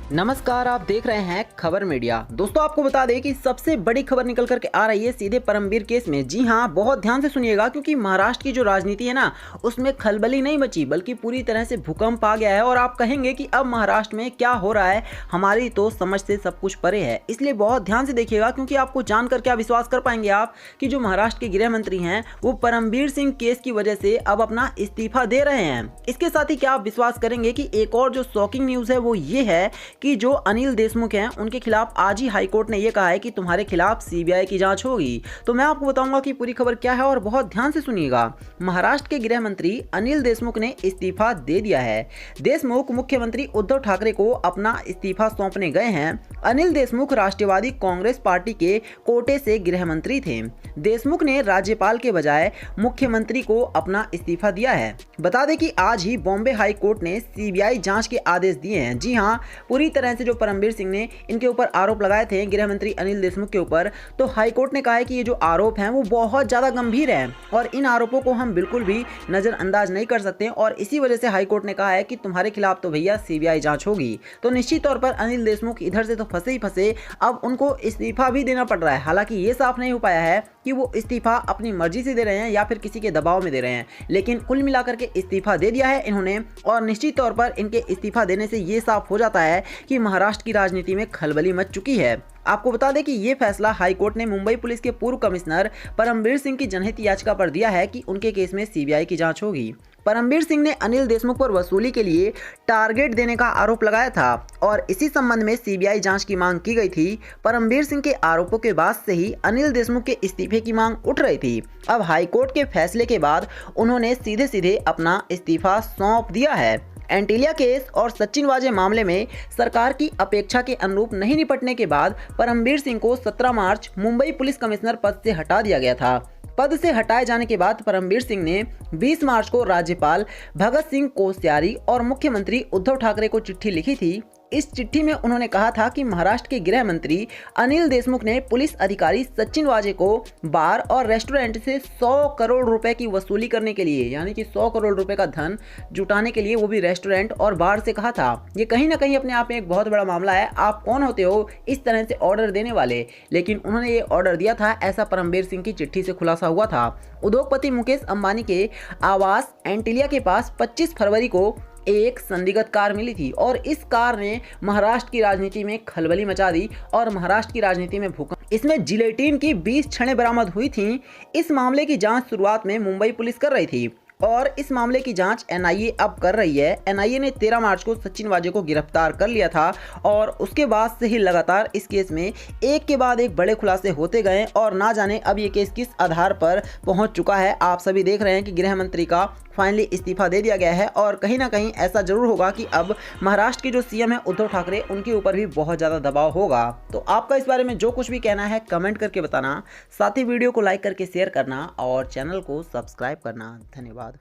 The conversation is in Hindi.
नमस्कार, आप देख रहे हैं खबर मीडिया। दोस्तों, आपको बता दें कि सबसे बड़ी खबर निकल करके आ रही है सीधे परमबीर केस में। जी हां, बहुत ध्यान से सुनिएगा क्योंकि महाराष्ट्र की जो राजनीति है ना, उसमें खलबली नहीं बची बल्कि पूरी तरह से भूकंप आ गया है। और आप कहेंगे कि अब महाराष्ट्र में क्या हो रहा है, हमारी तो समझ से सब कुछ परे है। इसलिए बहुत ध्यान से देखिएगा क्योंकि आपको जानकर क्या विश्वास कर पाएंगे आप कि जो महाराष्ट्र के गृह मंत्री हैं वो परमबीर सिंह केस की वजह से अब अपना इस्तीफा दे रहे हैं। इसके साथ ही क्या आप विश्वास करेंगे कि एक और जो शॉकिंग न्यूज है वो ये है कि जो अनिल देशमुख हैं उनके खिलाफ आज ही हाईकोर्ट ने यह कहा है कि तुम्हारे खिलाफ सीबीआई की जांच होगी। तो मैं आपको बताऊंगा कि पूरी खबर क्या है और बहुत ध्यान से सुनिएगा। महाराष्ट्र के गृह मंत्री अनिल देशमुख ने इस्तीफा दे दिया है। देशमुख मुख्यमंत्री उद्धव ठाकरे को अपना इस्तीफा सौंपने गए हैं। अनिल देशमुख राष्ट्रवादी कांग्रेस पार्टी के कोटे से गृह मंत्री थे। देशमुख ने राज्यपाल के बजाय मुख्यमंत्री को अपना इस्तीफा दिया है। बता दें कि आज ही बॉम्बे हाई कोर्ट ने सीबीआई जांच के आदेश दिए हैं। जी हां, पूरी तरह से जो परमबीर सिंह ने इनके ऊपर आरोप लगाए थे गृह मंत्री अनिल देशमुख के ऊपर, तो हाई कोर्ट ने कहा है कि ये जो आरोप हैं वो बहुत ज्यादा गंभीर हैं और इन आरोपों को हम बिल्कुल भी नजरअंदाज नहीं कर सकते। और इसी वजह से हाई कोर्ट ने कहा है कि तुम्हारे खिलाफ तो भैया सीबीआई जांच होगी। तो निश्चित तौर पर अनिल देशमुख इधर से तो फंसे ही फंसे, अब उनको इस्तीफा भी देना पड़ रहा है। हालांकि ये साफ नहीं हो पाया है कि वो इस्तीफा अपनी मर्जी से दे रहे हैं या फिर किसी के दबाव में दे रहे हैं, लेकिन कुल मिलाकर के इस्तीफा दे दिया है इन्होंने। और निश्चित तौर पर इनके इस्तीफा देने से ये साफ हो जाता है कि महाराष्ट्र की राजनीति में खलबली मच चुकी है। आपको बता दें कि ये फैसला हाईकोर्ट ने मुंबई पुलिस के पूर्व कमिश्नर परमबीर सिंह की जनहित याचिका पर दिया है कि उनके केस में सीबीआई की जांच होगी। परमबीर सिंह ने अनिल देशमुख पर वसूली के लिए टारगेट देने का आरोप लगाया था और इसी संबंध में सीबीआई जांच की मांग की गई थी। परमबीर सिंह के आरोपों के बाद से ही अनिल देशमुख के इस्तीफे की मांग उठ रही थी। अब हाईकोर्ट के फैसले के बाद उन्होंने सीधे सीधे अपना इस्तीफा सौंप दिया है। एंटीलिया केस और सचिन वाजे मामले में सरकार की अपेक्षा के अनुरूप नहीं निपटने के बाद परमबीर सिंह को 17 मार्च मुंबई पुलिस कमिश्नर पद से हटा दिया गया था। पद से हटाए जाने के बाद परमबीर सिंह ने 20 मार्च को राज्यपाल भगत सिंह कोश्यारी और मुख्यमंत्री उद्धव ठाकरे को चिट्ठी लिखी थी। इस चिट्ठी में उन्होंने कहा था कि महाराष्ट्र के गृह मंत्री अनिल देशमुख ने पुलिस अधिकारी सचिन वाजे को बार और रेस्टोरेंट से 100 करोड़ रुपए की वसूली करने के लिए, यानी कि 100 करोड़ रुपए का धन जुटाने के लिए, वो भी रेस्टोरेंट और बार से कहा था। ये कहीं ना कहीं अपने आप में एक बहुत बड़ा मामला है। आप कौन होते हो इस तरह से ऑर्डर देने वाले? लेकिन उन्होंने ये ऑर्डर दिया था, ऐसा परमबीर सिंह की चिट्ठी से खुलासा हुआ था। उद्योगपति मुकेश अंबानी के आवास एंटीलिया के पास 25 फरवरी को एक संदिग्ध कार मिली थी और इस कार ने महाराष्ट्र की राजनीति में खलबली मचा दी और महाराष्ट्र की राजनीति में भूकंप। इसमें जिलेटिन की 20 छड़ें बरामद हुई थीं। इस मामले की जांच शुरुआत में मुंबई पुलिस कर रही थी और इस मामले की जांच एनआईए अब कर रही है। एनआईए ने 13 मार्च को सचिन वाजे को गिरफ्तार कर लिया था और उसके बाद से ही लगातार इस केस में एक के बाद एक बड़े खुलासे होते गए और ना जाने अब ये केस किस आधार पर पहुंच चुका है। आप सभी देख रहे हैं कि गृह मंत्री का फाइनली इस्तीफा दे दिया गया है और कहीं ना कहीं ऐसा जरूर होगा कि अब महाराष्ट्र के जो सीएम है उद्धव ठाकरे, उनके ऊपर भी बहुत ज़्यादा दबाव होगा। तो आपका इस बारे में जो कुछ भी कहना है कमेंट करके बताना, साथ ही वीडियो को लाइक करके शेयर करना और चैनल को सब्सक्राइब करना। धन्यवाद।